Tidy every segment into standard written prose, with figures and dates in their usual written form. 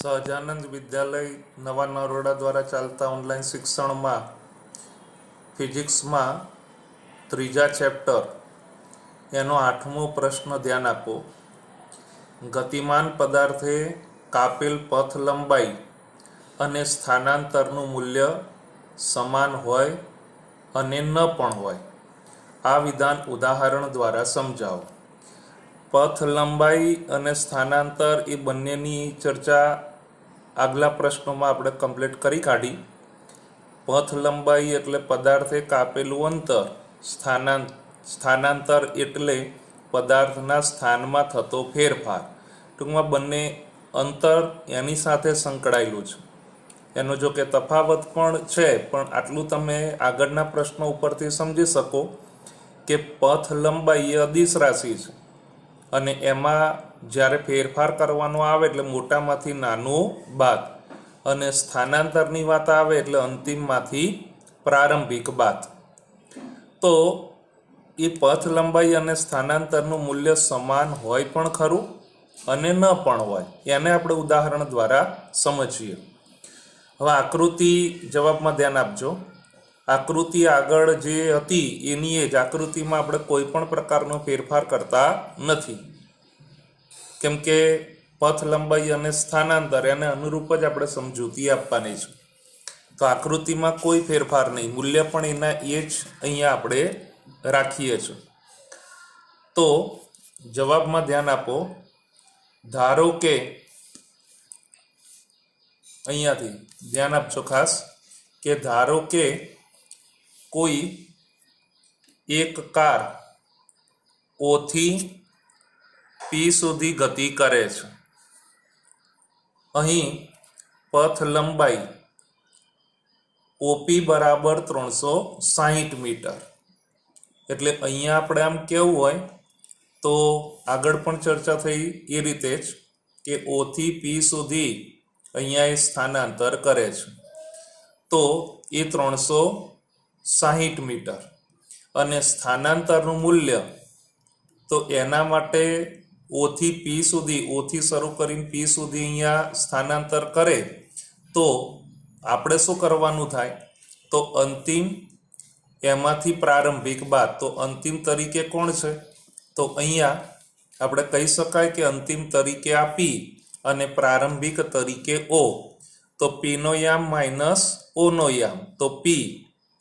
સહજાનંદ વિદ્યાલય નવા નરોડા દ્વારા ચાલતા ઓનલાઈન શિક્ષણમાં ફિઝિક્સમાં ત્રીજા ચેપ્ટર એનો 8મો પ્રશ્ન ધ્યાન આપો. ગતિમાન પદાર્થે કાપેલ પથ લંબાઈ અને સ્થાનાંતરનું મૂલ્ય સમાન હોય અને ન પણ હોય. આ વિધાન ઉદાહરણ દ્વારા સમજાવો. પથ લંબાઈ અને સ્થાનાંતર એ બંનેની ચર્ચા આગલા પ્રશ્નોમાં આપણે કમ્પ્લીટ કરી કાઢી. પથ લંબાઈ એટલે પદાર્થે કાપેલું અંતર, સ્થાનાંતર એટલે પદાર્થના સ્થાનમાં થતો ફેરફાર. ટૂંકમાં બંને અંતર એની સાથે સંકળાયેલું છે. એનો જો કે તફાવત પણ છે, પણ આટલું તમે આગળના પ્રશ્નો ઉપરથી સમજી શકો કે પથ લંબાઈ એ અદિશ રાશિ છે અને એમાં જ્યારે ફેરફાર કરવાનો આવે એટલે મોટામાંથી નાનું બાદ, અને સ્થાનાંતરની વાત આવે એટલે અંતિમમાંથી પ્રારંભિક બાદ. તો એ પથ લંબાઈ અને સ્થાનાંતરનું મૂલ્ય સમાન હોય પણ ખરું અને ન પણ હોય. એને આપણે ઉદાહરણ દ્વારા સમજીએ. હવે આકૃતિ જવાબમાં ધ્યાન આપજો. આકૃતિ આગળ જે હતી એની એ જ આકૃતિમાં આપણે કોઈ પણ પ્રકારનો ફેરફાર કરતા નથી, કેમ કે પથ લંબાઈ અને સ્થાનાંતર એને અનુરૂપ જ આપણે સમજૂતી આપવાની છે. તો આકૃતિમાં કોઈ ફેરફાર નહીં, મૂલ્ય પણ એના એ જ અહીંયા આપણે રાખીએ છીએ. તો જવાબમાં ધ્યાન આપો. ધારો કે અહીંયાથી ધ્યાન આપજો ખાસ, કે ધારો કે કોઈ એક કાર O થી P સુધી ગતિ કરે છે. અહીં પથ લંબાઈ OP બરાબર 360 મીટર. એટલે અહીંયા આપણે આમ કેવું હોય તો આગળ પણ ચર્ચા થઈ એ રીતે જ કે O થી P સુધી અહીંયા એ સ્થાનાંતર કરે છે. તો એ 360 મીટર અને સ્થાનાંતરનું મૂલ્ય તો એના માટે O થી P સુધી, O થી શરૂ કરીને P સુધી અહીંયા સ્થાનાંતર કરે તો આપણે શું કરવાનું થાય? તો અંતિમ એમાંથી પ્રારંભિક બાદ. તો અંતિમ તરીકે કોણ છે? તો અહીંયા આપણે કહી શકાય કે અંતિમ તરીકે આ P અને પ્રારંભિક તરીકે O. તો P નો યામ માઇનસ O નો યામ, તો P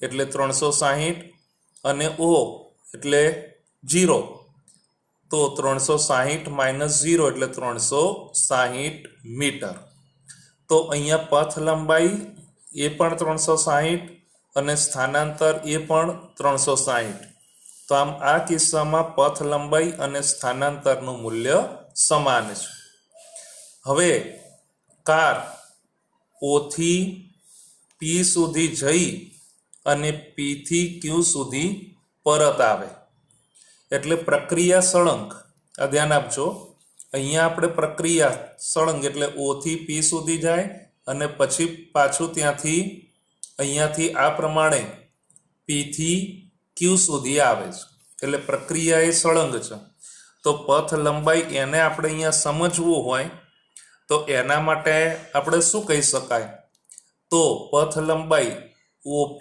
એટલે 360 અને O એટલે 0. તો 360 માઇનસ 0 એટલે 360 મીટર. તો અહીંયા પથ લંબાઈ એ પણ 360 અને સ્થાનાંતર એ પણ 360. તો આમ આ કિસ્સામાં પથ લંબાઈ અને સ્થાનાંતરનું મૂલ્ય સમાન છે. હવે કાર O થી P સુધી જઈ અને P થી Q સુધી પરત આવે એટલે પ્રક્રિયા સળંગ. આ ધ્યાન આપજો. અહીંયા આપણે પ્રક્રિયા સળંગ એટલે O થી P સુધી જાય અને પછી પાછું ત્યાંથી અહીંયાથી આ પ્રમાણે P થી Q સુધી આવે છે. એટલે પ્રક્રિયા એ સળંગ છે. તો પથ લંબાઈ એને આપણે અહીંયા સમજવું હોય તો એના માટે આપણે શું કહી શકાય? તો પથ લંબાઈ OP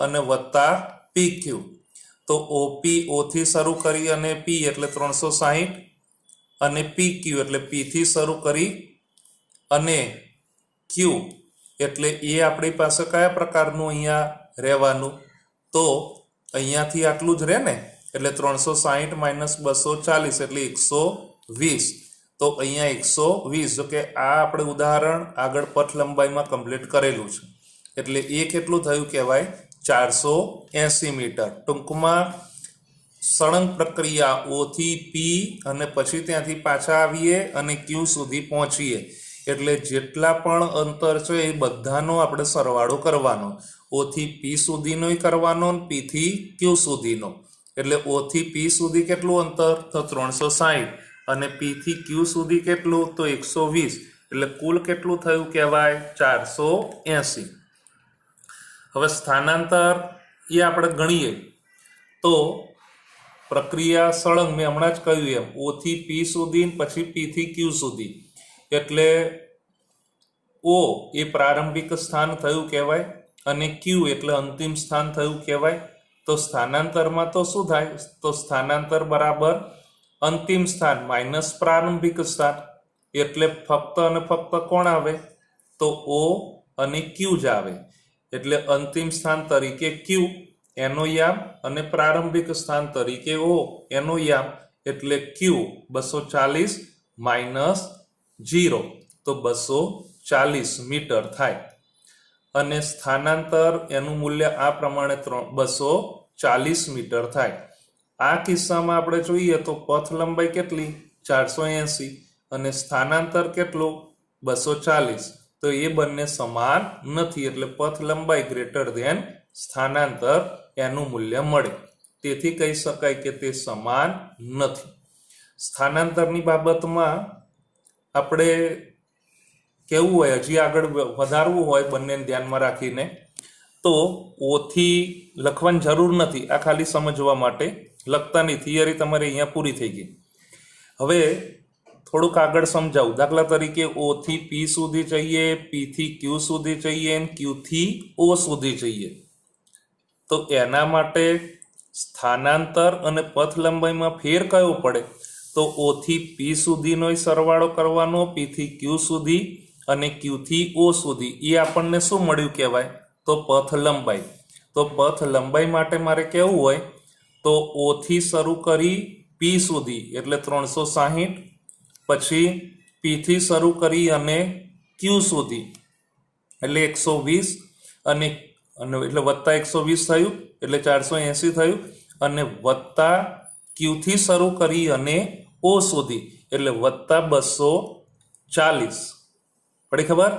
અને વત્તા PQ. તો OP O થી શરૂ કરી અને P એટલે 360 અને PQ એટલે P થી શરૂ કરી અને Q એટલે એ આપણી પાસે કયા પ્રકારનું અહીંયા રહેવાનું? તો અહીંયાથી આટલું જ રહે ને, એટલે 360 માઇનસ 240 એટલે 120. તો અહીંયા 120. જો કે આ આપણે ઉદાહરણ આગળ પથ લંબાઈમાં કમ્પ્લીટ કરેલું છે. એટલે એ કેટલું થયું કહેવાય? 480 મીટર. ટૂંકમાં સળંગ પ્રક્રિયા O થી P અને પછી ત્યાંથી પાછા આવીએ અને Q સુધી પહોંચીએ એટલે જેટલા પણ અંતર છે એ બધાનો આપણે સરવાળો કરવાનો. O થી P સુધીનો કરવાનો, P થી Q સુધીનો. એટલે O થી P સુધી કેટલું અંતર? તો 360 અને P થી Q સુધી કેટલું? તો 120. એટલે કુલ કેટલું થયું કહેવાય? 480. હવે સ્થાનાંતર એ આપણે ગણીએ તો પ્રક્રિયા સળંગ મેં હમણાં જ કહ્યું એમ O થી P સુધી પછી P થી Q સુધી એટલે ઓ એ પ્રારંભિક સ્થાન થયું કહેવાય અને ક્યુ એટલે અંતિમ સ્થાન થયું કહેવાય. તો સ્થાનાંતરમાં તો શું થાય? તો સ્થાનાંતર બરાબર અંતિમ સ્થાન માઇનસ પ્રારંભિક સ્થાન, એટલે ફક્ત અને ફક્ત કોણ આવે? તો ઓ અને ક્યુ જ આવે. એટલે અંતિમ સ્થાન તરીકે ક્યુ એનો યામ અને પ્રારંભિક સ્થાન તરીકે ઓ એનો યામ, એટલે ક્યુ 240 માઇનસ 0 તો 240 મીટર થાય. અને સ્થાનાંતર એનું મૂલ્ય આ પ્રમાણે 240 મીટર થાય. આ કિસ્સામાં આપણે જોઈએ તો પથ લંબાઈ કેટલી? 480 અને સ્થાનાંતર કેટલું? 240. તો એ બંને સમાન નથી, એટલે પથ લંબાઈ ગ્રેટર ધેન સ્થાનાંતર એનું મૂલ્ય મળે. તેથી કહી શકાય કે તે સમાન નથી. સ્થાનાંતરની બાબતમાં આપણે કેવું હોય, હજી આગળ વધારવું હોય બંનેને ધ્યાનમાં રાખીને, તો ઓથી લખવાની જરૂર નથી. આ ખાલી સમજવા માટે લખતાની થિયરી તમારે અહીંયા પૂરી થઈ ગઈ. હવે થોડુંક આગળ સમજાવું. દાખલા તરીકે ઓ થી પી સુધી જઈએ, પી થી ક્યુ સુધી જઈએ, ક્યુ થી ઓ સુધી જઈએ. તો એના માટે સ્થાનાંતર અને પથ લંબાઈમાં ફેર કયો પડે? તો ઓ થી પી સુધીનો સરવાળો કરવાનો, પી થી ક્યુ સુધી અને ક્યુ થી ઓ સુધી. એ આપણને શું મળ્યું કહેવાય? તો પથ લંબાઈ. તો પથ લંબાઈ માટે મારે કેવું હોય? તો ઓ થી શરૂ કરી પી સુધી એટલે 360, પછી પી થી શરૂ કરી અને ક્યુ સુધી એટલે 120, અને એટલે વત્તા 120 થયું એટલે 480 થયું, અને વત્તા ક્યુ થી શરૂ કરી અને ઓ સુધી એટલે વત્તા 240. પડી ખબર?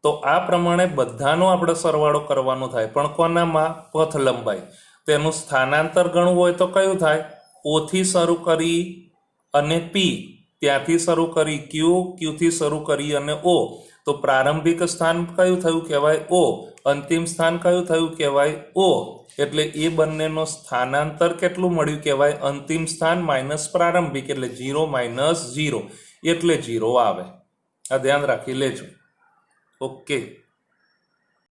તો આ પ્રમાણે બધાનો આપણે સરવાળો કરવાનો થાય. પણ કોનામાં? પથ લંબાઈ. તેનું સ્થાનાંતર ગણવું હોય તો કયું થાય? ઓ થી શરૂ કરી અને પી, ત્યાંથી શરૂ કરી ક્યુ, ક્યુ થી શરૂ કરી અને ઓ. તો પ્રારંભિક સ્થાન કયું થયું કહેવાય? ઓ. અંતિમ સ્થાન કયું થયું કહેવાય? ઓ. એટલે એ બંનેનો સ્થાનાંતર કેટલું મળ્યું કહેવાય? અંતિમ સ્થાન માઇનસ પ્રારંભિક એટલે 0 માઇનસ 0 એટલે 0 આવે. આ ધ્યાન રાખી લેજો. ઓકે.